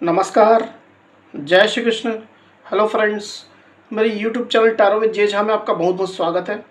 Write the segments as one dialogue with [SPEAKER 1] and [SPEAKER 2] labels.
[SPEAKER 1] नमस्कार, जय Shri Krishna. Hello friends, मेरे YouTube channel tarot with J Jha में आपका बहुत बहुत स्वागत है।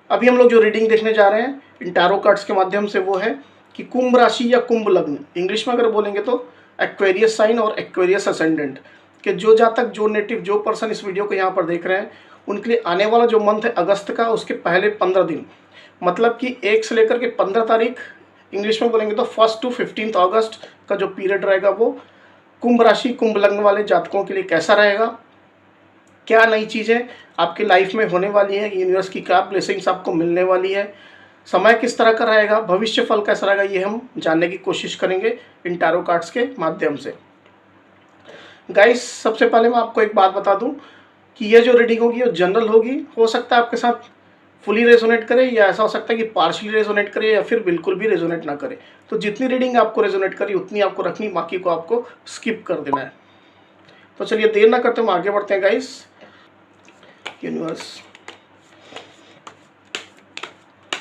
[SPEAKER 1] अभी हम लोग जो रीडिंग देखने जा रहे हैं इन टैरो कार्ड्स के माध्यम से वो है कि कुंभ राशि या कुंभ लग्न, इंग्लिश में अगर बोलेंगे तो एक्वेरियस साइन और एक्वेरियस असेंडेंट के जो जातक, जो नेटिव, जो पर्सन इस वीडियो को यहाँ पर देख रहे हैं उनके लिए आने वाला जो मंथ है अगस्त का, उसके पहले 15 दिन, मतलब कि 1 से लेकर के 15 तारीख, इंग्लिश में बोलेंगे तो 1 टू 15 अगस्त का जो पीरियड रहेगा वो कुंभ राशि, कुंभ लग्न वाले जातकों के लिए कैसा रहेगा, क्या नई चीज़ें आपकी लाइफ में होने वाली है, यूनिवर्स की क्या ब्लेसिंग्स आपको मिलने वाली है, समय किस तरह का रहेगा, भविष्य फल कैसा रहेगा, ये हम जानने की कोशिश करेंगे इन टैरो कार्ड्स के माध्यम से। गाइस, सबसे पहले मैं आपको एक बात बता दूं कि ये जो रीडिंग होगी वो जनरल होगी। हो सकता है आपके साथ फुली रेजोनेट करे या ऐसा हो सकता है कि पार्शली रेजोनेट करे या फिर बिल्कुल भी रेजोनेट ना करे। तो जितनी रीडिंग आपको रेजोनेट करी उतनी आपको रखनी, बाकी को आपको स्किप कर देना है। तो चलिए देर ना करते हम आगे बढ़ते हैं गाइस। यूनिवर्स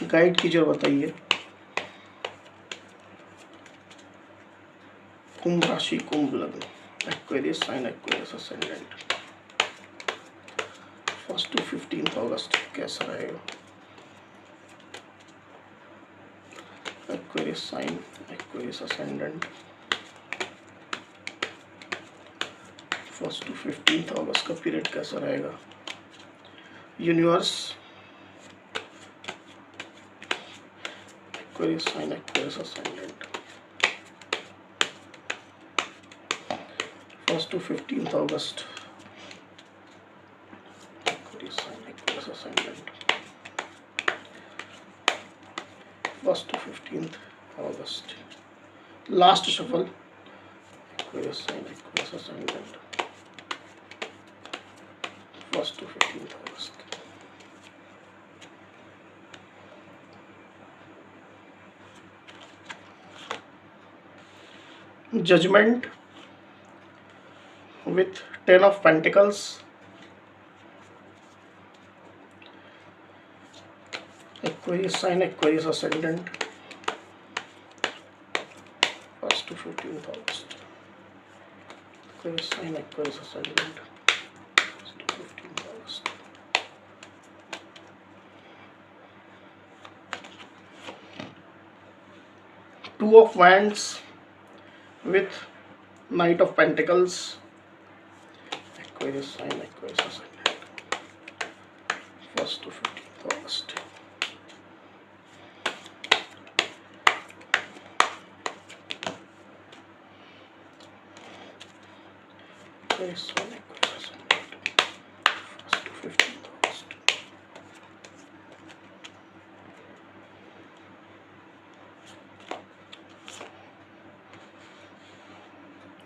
[SPEAKER 1] गाइड कीजिए, बताइए कुंभ राशि, कुंभ लग्न, Aquarius sign, Aquarius ascendant, 1 to 15 August कैसा रहेगा। Aquarius sign, Aquarius ascendant, 1 to 15 August का पीरियड कैसा रहेगा। Universe Aquarius sign, Aquarius ascendant, 1 to 15 August, Aquarius sign, Aquarius ascendant, 1 to 15 August, last shuffle, Aquarius sign, Aquarius ascendant, 1 to 15 August. Judgment with 10 of Pentacles, Aquarius sign, Aquarius ascendant, 1 to 15 August, Aquarius sign, Aquarius ascendant, 1 to 15 August. Two of Wands with Knight of Pentacles, Aquarius sign, Aquarius ascendant, 1 to 15 August. Aquarius sign, Aquarius ascendant, 1 to 15 August.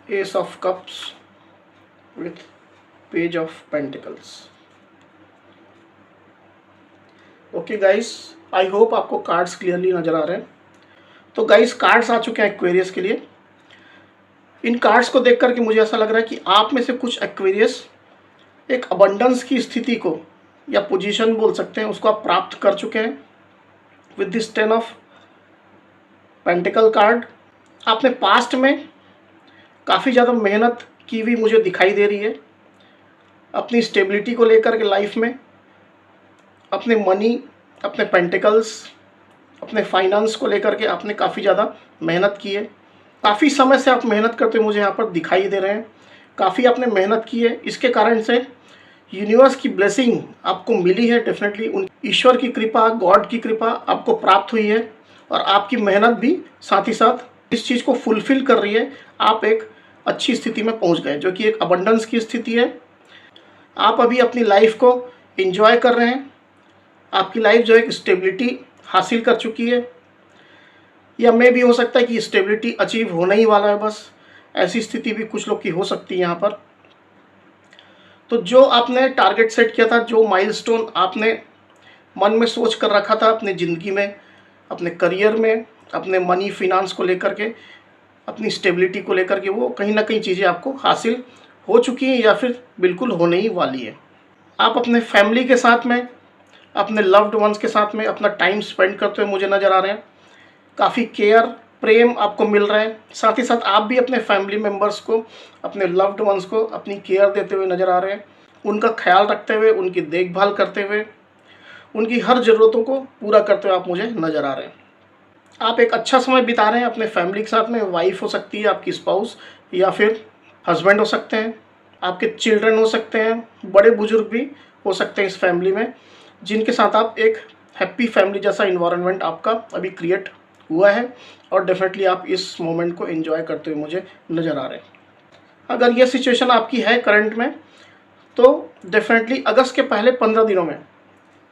[SPEAKER 1] Ace of Cups with Page of Pentacles. Okay guys, I hope आपको cards clearly नजर आ रहे हैं। तो guys, cards आ चुके हैं Aquarius के लिए। इन cards को देख करके मुझे ऐसा लग रहा है कि आप में से कुछ एक्वेरियस एक अबंडेंस की स्थिति को या पोजीशन बोल सकते हैं, उसको आप प्राप्त कर चुके हैं with this 10 of pentacle card. आपने पास्ट में काफ़ी ज़्यादा मेहनत की हुई मुझे दिखाई दे रही है अपनी स्टेबिलिटी को लेकर के लाइफ में, अपने मनी, अपने पेंटिकल्स, अपने फाइनेंस को लेकर के आपने काफ़ी ज़्यादा मेहनत की है। काफ़ी समय से आप मेहनत करते हुए मुझे यहाँ पर दिखाई दे रहे हैं। काफ़ी आपने मेहनत की है, इसके कारण से यूनिवर्स की ब्लेसिंग आपको मिली है। डेफिनेटली उन ईश्वर की कृपा, गॉड की कृपा आपको प्राप्त हुई है और आपकी मेहनत भी साथ ही साथ इस चीज़ को फुलफिल कर रही है। आप एक अच्छी स्थिति में पहुँच गए, जो कि एक अबंडेंस की स्थिति है। आप अभी अपनी लाइफ को एंजॉय कर रहे हैं। आपकी लाइफ जो एक स्टेबिलिटी हासिल कर चुकी है, या मे भी हो सकता है कि स्टेबिलिटी अचीव होने ही वाला है, बस ऐसी स्थिति भी कुछ लोग की हो सकती है यहाँ पर। तो जो आपने टारगेट सेट किया था, जो माइलस्टोन आपने मन में सोच कर रखा था अपने ज़िंदगी में, अपने करियर में, अपने मनी फिनांस को लेकर के, अपनी स्टेबिलिटी को लेकर के, वो कहीं ना कहीं चीज़ें आपको हासिल हो चुकी है या फिर बिल्कुल होने ही वाली है। आप अपने फैमिली के साथ में, अपने लव्ड वंस के साथ में अपना टाइम स्पेंड करते हुए मुझे नज़र आ रहे हैं। काफ़ी केयर प्रेम आपको मिल रहा है। साथ ही साथ आप भी अपने फैमिली मेम्बर्स को, अपने लव्ड वंस को अपनी केयर देते हुए नज़र आ रहे हैं, उनका ख्याल रखते हुए, उनकी देखभाल करते हुए, उनकी हर ज़रूरतों को पूरा करते हुए आप मुझे नज़र आ रहे हैं। आप एक अच्छा समय बिता रहे हैं अपने फैमिली के साथ में। वाइफ हो सकती है आपकी, स्पाउस, या फिर हस्बैंड हो सकते हैं, आपके चिल्ड्रन हो सकते हैं, बड़े बुजुर्ग भी हो सकते हैं इस फैमिली में, जिनके साथ आप एक हैप्पी फैमिली जैसा इन्वायरमेंट आपका अभी क्रिएट हुआ है, और डेफिनेटली आप इस मोमेंट को एंजॉय करते हुए मुझे नज़र आ रहे हैं। अगर ये सिचुएशन आपकी है करंट में, तो डेफिनेटली अगस्त के पहले 15 दिनों में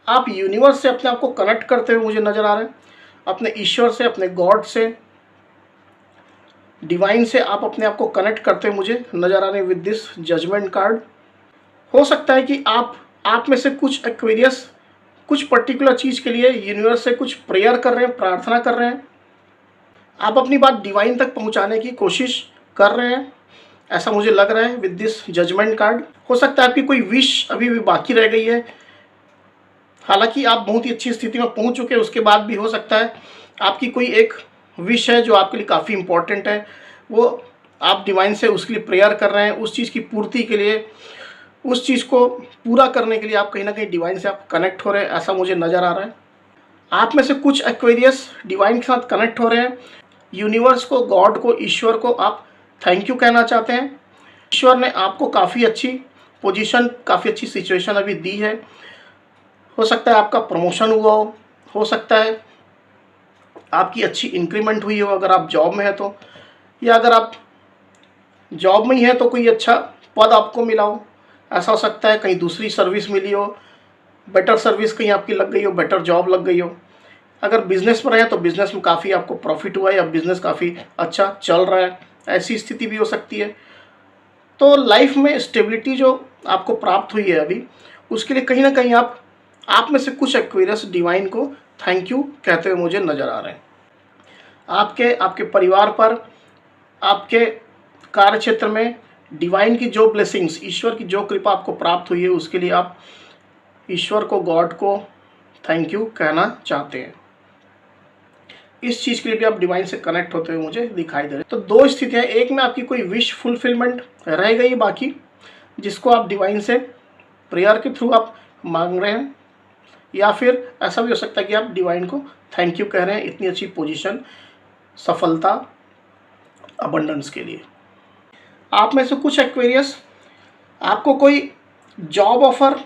[SPEAKER 1] आप यूनिवर्स से अपने आप को कनेक्ट करते हुए मुझे नज़र आ रहे हैं। अपने ईश्वर से, अपने गॉड से, डिवाइन से आप अपने आप को कनेक्ट करते हुए मुझे नज़र आ रहे हैं विद दिस जजमेंट कार्ड। हो सकता है कि आप में से कुछ एक्वेरियस कुछ पर्टिकुलर चीज़ के लिए यूनिवर्स से कुछ प्रेयर कर रहे हैं, प्रार्थना कर रहे हैं। आप अपनी बात डिवाइन तक पहुंचाने की कोशिश कर रहे हैं, ऐसा मुझे लग रहा है विद दिस जजमेंट कार्ड। हो सकता है आपकी कोई विश अभी भी बाकी रह गई है, हालांकि आप बहुत ही अच्छी स्थिति में पहुंच चुके हैं, उसके बाद भी हो सकता है आपकी कोई एक विश है जो आपके लिए काफ़ी इंपॉर्टेंट है, वो आप डिवाइन से उसके लिए प्रेयर कर रहे हैं, उस चीज़ की पूर्ति के लिए, उस चीज़ को पूरा करने के लिए आप कहीं ना कहीं डिवाइन से आप कनेक्ट हो रहे हैं, ऐसा मुझे नज़र आ रहा है। आप में से कुछ एक्वेरियस डिवाइन के साथ कनेक्ट हो रहे हैं। यूनिवर्स को, गॉड को, ईश्वर को आप थैंक यू कहना चाहते हैं। ईश्वर ने आपको काफ़ी अच्छी पोजीशन, काफ़ी अच्छी सिचुएशन अभी दी है। हो सकता है आपका प्रमोशन हुआ हो सकता है आपकी अच्छी इंक्रीमेंट हुई हो अगर आप जॉब में है तो, या अगर आप जॉब में ही है तो कोई अच्छा पद आपको मिला हो, ऐसा हो सकता है। कहीं दूसरी सर्विस मिली हो, बेटर सर्विस कहीं आपकी लग गई हो, बेटर जॉब लग गई हो। अगर बिजनेस में रहे तो बिजनेस में काफ़ी आपको प्रॉफिट हुआ है, या बिजनेस काफ़ी अच्छा चल रहा है, ऐसी स्थिति भी हो सकती है। तो लाइफ में स्टेबिलिटी जो आपको प्राप्त हुई है अभी, उसके लिए कहीं ना कहीं आप में से कुछ एक्वेरियस डिवाइन को थैंक यू कहते हुए मुझे नज़र आ रहे हैं। आपके परिवार पर, आपके कार्य क्षेत्र में डिवाइन की जो ब्लेसिंग्स, ईश्वर की जो कृपा आपको प्राप्त हुई है, उसके लिए आप ईश्वर को, गॉड को थैंक यू कहना चाहते हैं। इस चीज़ के लिए भी आप डिवाइन से कनेक्ट होते हुए मुझे दिखाई दे रहे हैं। तो दो स्थितियाँ, एक में आपकी कोई विश फुलफिलमेंट रह गई बाकी, जिसको आप डिवाइन से प्रेयर के थ्रू आप मांग रहे हैं, या फिर ऐसा भी हो सकता है कि आप डिवाइन को थैंक यू कह रहे हैं इतनी अच्छी पोजीशन, सफलता, अबंडेंस के लिए। आप में से कुछ एक्वेरियस, आपको कोई जॉब ऑफर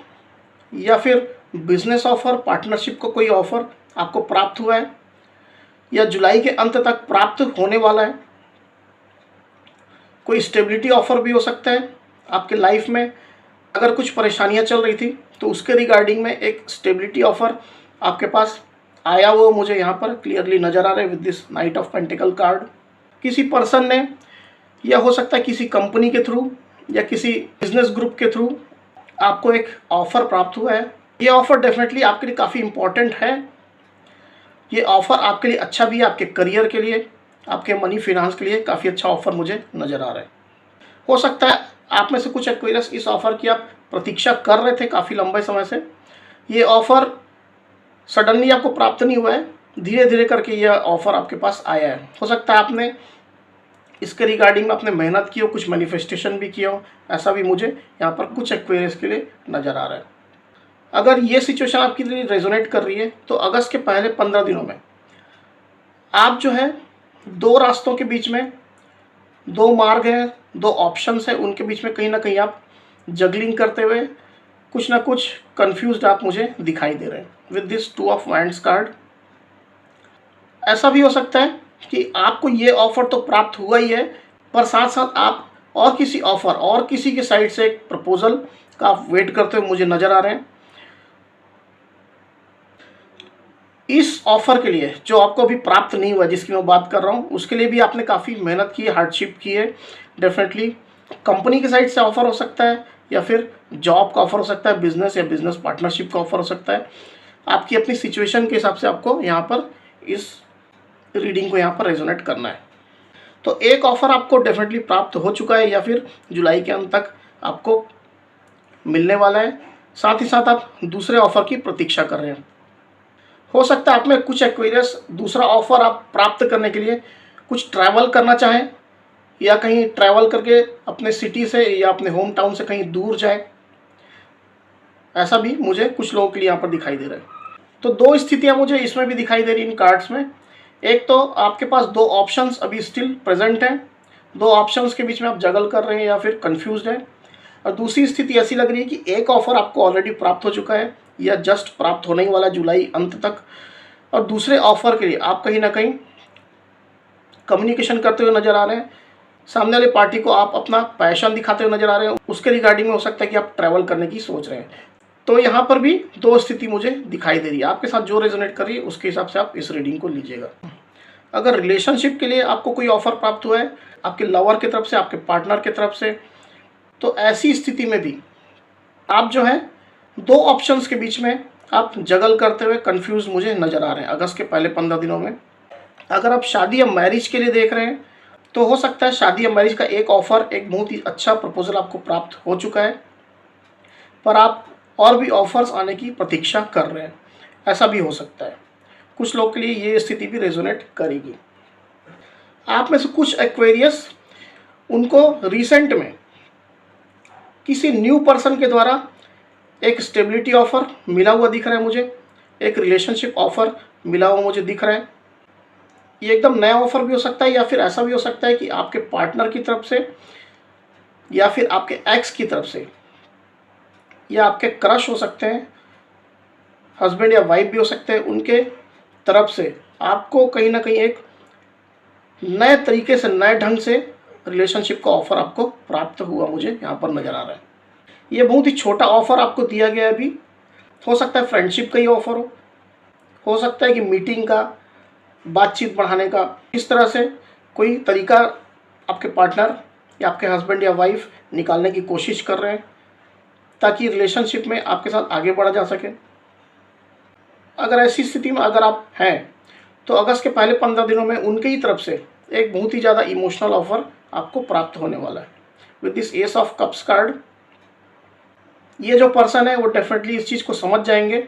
[SPEAKER 1] या फिर बिजनेस ऑफर, पार्टनरशिप को कोई ऑफर आपको प्राप्त हुआ है, या जुलाई के अंत तक प्राप्त होने वाला है। कोई स्टेबिलिटी ऑफर भी हो सकता है आपके लाइफ में। अगर कुछ परेशानियां चल रही थी तो उसके रिगार्डिंग में एक स्टेबिलिटी ऑफर आपके पास आया हुआ मुझे यहाँ पर क्लियरली नज़र आ रहा है with this night of pentacle card. किसी पर्सन ने, या हो सकता है किसी कंपनी के थ्रू या किसी बिजनेस ग्रुप के थ्रू आपको एक ऑफ़र प्राप्त हुआ है। ये ऑफ़र डेफिनेटली आपके लिए काफ़ी इम्पॉर्टेंट है। ये ऑफ़र आपके लिए अच्छा भी है, आपके करियर के लिए, आपके मनी फिनांस के लिए काफ़ी अच्छा ऑफ़र मुझे नज़र आ रहा है। हो सकता है आप में से कुछ एक्वेरियस इस ऑफ़र की आप प्रतीक्षा कर रहे थे काफ़ी लंबे समय से। ये ऑफ़र सडनली आपको प्राप्त नहीं हुआ है, धीरे धीरे करके यह ऑफ़र आपके पास आया है। हो सकता है आपने इसके रिगार्डिंग में आपने मेहनत की हो, कुछ मैनिफेस्टेशन भी किया हो, ऐसा भी मुझे यहाँ पर कुछ एक्वेरियस के लिए नज़र आ रहा है। अगर ये सिचुएशन आपके लिए रेजोनेट कर रही है तो अगस्त के पहले 15 दिनों में आप जो है दो रास्तों के बीच में, दो मार्ग हैं, दो ऑप्शंस हैं, उनके बीच में कहीं ना कहीं आप जगलिंग करते हुए कुछ ना कुछ कंफ्यूज्ड आप मुझे दिखाई दे रहे हैं with this 2 of wands card. ऐसा भी हो सकता है कि आपको ये ऑफ़र तो प्राप्त हुआ ही है, पर साथ साथ आप और किसी ऑफ़र और किसी के साइड से एक प्रपोज़ल का आप वेट करते हुए मुझे नज़र आ रहे हैं। इस ऑफ़र के लिए जो आपको अभी प्राप्त नहीं हुआ, जिसकी मैं बात कर रहा हूँ, उसके लिए भी आपने काफ़ी मेहनत की है, हार्डशिप की है। डेफिनेटली कंपनी के साइड से ऑफ़र हो सकता है, या फिर जॉब का ऑफ़र हो सकता है, बिजनेस या बिजनेस पार्टनरशिप का ऑफ़र हो सकता है। आपकी अपनी सिचुएशन के हिसाब से आपको यहाँ पर इस रीडिंग को यहाँ पर रेजोनेट करना है। तो एक ऑफ़र आपको डेफिनेटली प्राप्त हो चुका है, या फिर जुलाई के अंत तक आपको मिलने वाला है। साथ ही साथ आप दूसरे ऑफ़र की प्रतीक्षा कर रहे हैं। हो सकता है आप में कुछ एक्वेरियस दूसरा ऑफ़र आप प्राप्त करने के लिए कुछ ट्रैवल करना चाहें या कहीं ट्रैवल करके अपने सिटी से या अपने होम टाउन से कहीं दूर जाए, ऐसा भी मुझे कुछ लोगों के लिए यहाँ पर दिखाई दे रहा है। तो दो स्थितियाँ मुझे इसमें भी दिखाई दे रही इन कार्ड्स में। एक तो आपके पास दो ऑप्शंस अभी स्टिल प्रेजेंट हैं, दो ऑप्शंस के बीच में आप जगल कर रहे हैं या फिर कंफ्यूज्ड हैं। और दूसरी स्थिति ऐसी लग रही है कि एक ऑफर आपको ऑलरेडी प्राप्त हो चुका है या जस्ट प्राप्त होने ही वाला जुलाई अंत तक, और दूसरे ऑफर के लिए आप कहीं ना कहीं कम्युनिकेशन करते हुए नजर आ रहे हैं। सामने वाली पार्टी को आप अपना पैशन दिखाते हुए नजर आ रहे हैं, उसके रिगार्डिंग में हो सकता है कि आप ट्रैवल करने की सोच रहे हैं। तो यहाँ पर भी दो स्थिति मुझे दिखाई दे रही है, आपके साथ जो रेजोनेट कर रही है उसके हिसाब से आप इस रीडिंग को लीजिएगा। अगर रिलेशनशिप के लिए आपको कोई ऑफर प्राप्त हुआ है आपके लवर की तरफ से, आपके पार्टनर की तरफ से, तो ऐसी स्थिति में भी आप जो है दो ऑप्शंस के बीच में आप जगल करते हुए कंफ्यूज मुझे नज़र आ रहे हैं अगस्त के पहले 15 दिनों में। अगर आप शादी या मैरिज के लिए देख रहे हैं तो हो सकता है शादी या मैरिज का एक ऑफ़र, एक बहुत ही अच्छा प्रपोजल आपको प्राप्त हो चुका है, पर आप और भी ऑफर्स आने की प्रतीक्षा कर रहे हैं, ऐसा भी हो सकता है। कुछ लोग के लिए ये स्थिति भी रेजोनेट करेगी। आप में से कुछ एक्वेरियस, उनको रिसेंट में किसी न्यू पर्सन के द्वारा एक स्टेबिलिटी ऑफर मिला हुआ दिख रहा है मुझे, एक रिलेशनशिप ऑफर मिला हुआ मुझे दिख रहा है। ये एकदम नया ऑफर भी हो सकता है या फिर ऐसा भी हो सकता है कि आपके पार्टनर की तरफ से या फिर आपके एक्स की तरफ से या आपके क्रश हो सकते हैं, हस्बैंड या वाइफ भी हो सकते हैं, उनके तरफ से आपको कहीं ना कहीं एक नए तरीके से, नए ढंग से रिलेशनशिप का ऑफर आपको प्राप्त हुआ मुझे यहाँ पर नज़र आ रहा है। ये बहुत ही छोटा ऑफर आपको दिया गया है अभी, हो सकता है फ्रेंडशिप का ही ऑफर हो सकता है कि मीटिंग का, बातचीत बढ़ाने का, इस तरह से कोई तरीका आपके पार्टनर या आपके हस्बैंड या वाइफ निकालने की कोशिश कर रहे हैं ताकि रिलेशनशिप में आपके साथ आगे बढ़ा जा सके। अगर ऐसी स्थिति में अगर आप हैं तो अगस्त के पहले 15 दिनों में उनके ही तरफ से एक बहुत ही ज़्यादा इमोशनल ऑफर आपको प्राप्त होने वाला है। With this S of cups card, ये जो पर्सन है वो डेफिनेटली इस चीज़ को समझ जाएंगे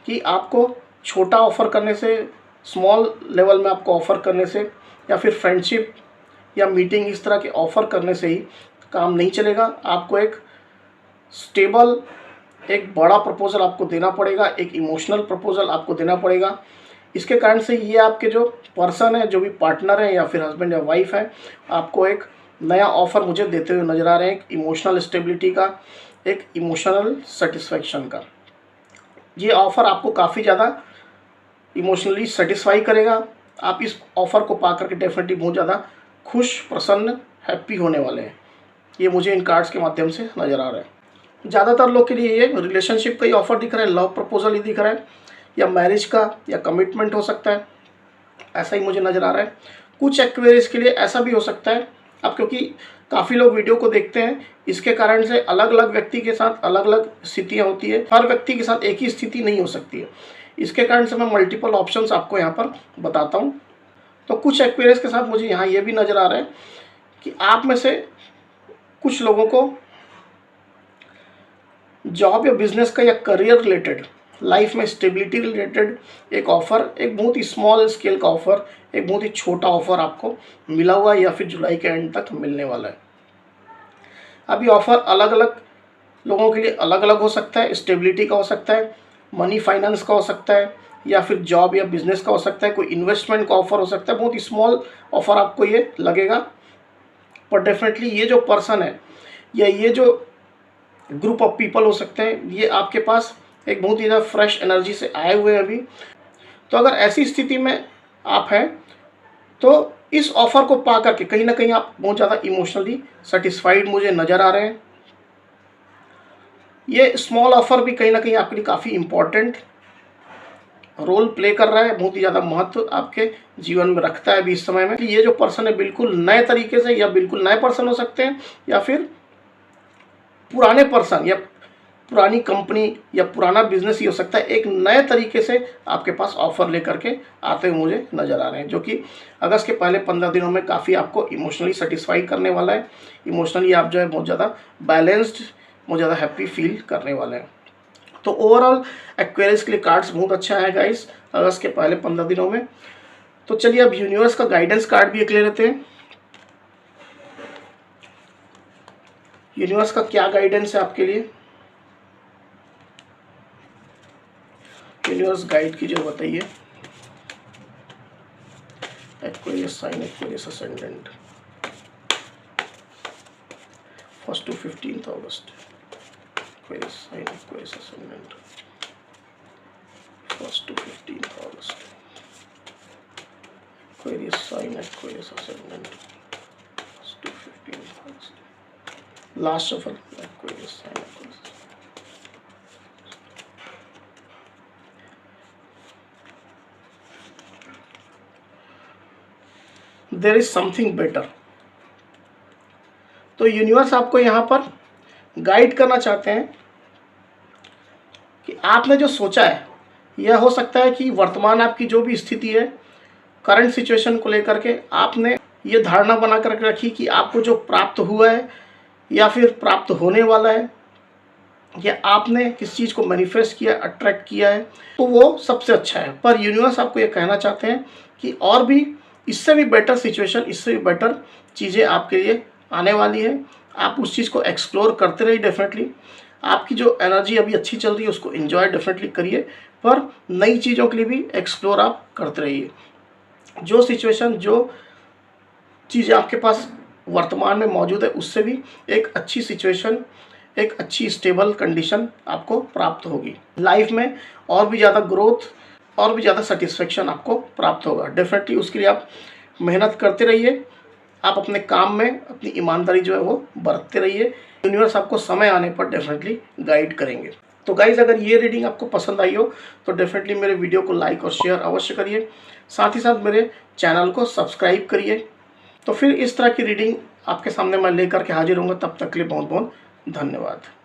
[SPEAKER 1] कि आपको छोटा ऑफर करने से, स्मॉल लेवल में आपको ऑफर करने से या फिर फ्रेंडशिप या मीटिंग इस तरह के ऑफर करने से ही काम नहीं चलेगा। आपको एक स्टेबल, एक बड़ा प्रपोजल आपको देना पड़ेगा, एक इमोशनल प्रपोजल आपको देना पड़ेगा। इसके कारण से ये आपके जो पर्सन है, जो भी पार्टनर है या फिर हस्बैंड या वाइफ है, आपको एक नया ऑफर मुझे देते हुए नज़र आ रहे हैं, एक इमोशनल स्टेबिलिटी का, एक इमोशनल सेटिस्फैक्शन का। ये ऑफ़र आपको काफ़ी ज़्यादा इमोशनली सेटिस्फाई करेगा। आप इस ऑफ़र को पा करके डेफिनेटली बहुत ज़्यादा खुश, प्रसन्न, हैप्पी होने वाले हैं। ये मुझे इन कार्ड्स के माध्यम से नज़र आ रहा है। ज़्यादातर लोग के लिए ये रिलेशनशिप का ही ऑफ़र दिख रहा है, लव प्रपोजल ही दिख रहा है, या मैरिज का या कमिटमेंट हो सकता है, ऐसा ही मुझे नज़र आ रहा है। कुछ एक्वेरियस के लिए ऐसा भी हो सकता है, अब क्योंकि काफ़ी लोग वीडियो को देखते हैं, इसके कारण से अलग अलग व्यक्ति के साथ अलग अलग स्थितियाँ होती है, हर व्यक्ति के साथ एक ही स्थिति नहीं हो सकती है। इसके कारण से मैं मल्टीपल ऑप्शंस आपको यहाँ पर बताता हूँ। तो कुछ एक्वेरियस के साथ मुझे यहाँ ये भी नज़र आ रहा है कि आप में से कुछ लोगों को जॉब या बिजनेस का या करियर रिलेटेड, लाइफ में स्टेबिलिटी रिलेटेड एक ऑफ़र, एक बहुत ही स्मॉल स्केल का ऑफ़र, एक बहुत ही छोटा ऑफ़र आपको मिला हुआ है या फिर जुलाई के एंड तक मिलने वाला है। अभी ऑफ़र अलग अलग लोगों के लिए अलग अलग हो सकता है, स्टेबिलिटी का हो सकता है, मनी फाइनेंस का हो सकता है, या फिर जॉब या बिजनेस का हो सकता है, कोई इन्वेस्टमेंट का ऑफ़र हो सकता है। बहुत ही स्मॉल ऑफ़र आपको ये लगेगा, पर डेफिनेटली ये जो पर्सन है या ये जो ग्रुप ऑफ पीपल हो सकते हैं, ये आपके पास एक बहुत ही ज़्यादा फ्रेश एनर्जी से आए हुए हैं अभी। तो अगर ऐसी स्थिति में आप हैं तो इस ऑफ़र को पा करके कहीं ना कहीं आप बहुत ज़्यादा इमोशनली सेटिस्फाइड मुझे नज़र आ रहे हैं। ये स्मॉल ऑफ़र भी कहीं ना कहीं आपके लिए काफ़ी इम्पोर्टेंट रोल प्ले कर रहा है, बहुत ही ज़्यादा महत्व आपके जीवन में रखता है अभी इस समय में। ये जो पर्सन है बिल्कुल नए तरीके से, या बिल्कुल नए पर्सन हो सकते हैं या फिर पुराने पर्सन या पुरानी कंपनी या पुराना बिजनेस ही हो सकता है, एक नए तरीके से आपके पास ऑफ़र लेकर के आते हुए मुझे नज़र आ रहे हैं, जो कि अगस्त के पहले 15 दिनों में काफ़ी आपको इमोशनली सेटिस्फाई करने वाला है। इमोशनली आप जो है बहुत ज़्यादा बैलेंस्ड, बहुत ज़्यादा हैप्पी फील करने वाले हैं। तो ओवरऑल एक्वेरियस के लिए कार्ड्स बहुत अच्छा है गाइस अगस्त के पहले 15 दिनों में। तो चलिए अब यूनिवर्स का गाइडेंस कार्ड भी एक ले लेते हैं। यूनिवर्स का क्या गाइडेंस है आपके लिए, यूनिवर्स गाइड कीजिए, बताइए। Aquarius sign, Aquarius ascendant, 1st to 15th August, Aquarius sign, Aquarius ascendant, 1st to 15th August, Aquarius sign, Aquarius ascendant, 1st to 15th August. Last shuffle, Aquarius sign, Aquarius. There is something better. तो universe आपको यहाँ पर guide करना चाहते हैं कि आपने जो सोचा है, यह हो सकता है कि वर्तमान आपकी जो भी स्थिति है, करंट सिचुएशन को लेकर के आपने ये धारणा बना कर रखी कि आपको जो प्राप्त हुआ है या फिर प्राप्त होने वाला है, या आपने किस चीज़ को मैनिफेस्ट किया, अट्रैक्ट किया है, तो वो सबसे अच्छा है। पर यूनिवर्स आपको ये कहना चाहते हैं कि और भी इससे भी बेटर सिचुएशन, इससे भी बेटर चीज़ें आपके लिए आने वाली है। आप उस चीज़ को एक्सप्लोर करते रहिए। डेफिनेटली आपकी जो एनर्जी अभी अच्छी चल रही है उसको एंजॉय डेफिनेटली करिए, पर नई चीज़ों के लिए भी एक्सप्लोर आप करते रहिए। जो सिचुएशन, जो चीज़ें आपके पास वर्तमान में मौजूद है, उससे भी एक अच्छी सिचुएशन, एक अच्छी स्टेबल कंडीशन आपको प्राप्त होगी। लाइफ में और भी ज़्यादा ग्रोथ, और भी ज़्यादा सेटिस्फेक्शन आपको प्राप्त होगा। डेफिनेटली उसके लिए आप मेहनत करते रहिए। आप अपने काम में अपनी ईमानदारी जो है वो बरतते रहिए। यूनिवर्स आपको समय आने पर डेफिनेटली गाइड करेंगे। तो गाइज़, अगर ये रीडिंग आपको पसंद आई हो तो डेफिनेटली मेरे वीडियो को लाइक और शेयर अवश्य करिए। साथ ही साथ मेरे चैनल को सब्सक्राइब करिए। तो फिर इस तरह की रीडिंग आपके सामने मैं लेकर के हाजिर होऊंगा। तब तक के लिए बहुत बहुत धन्यवाद।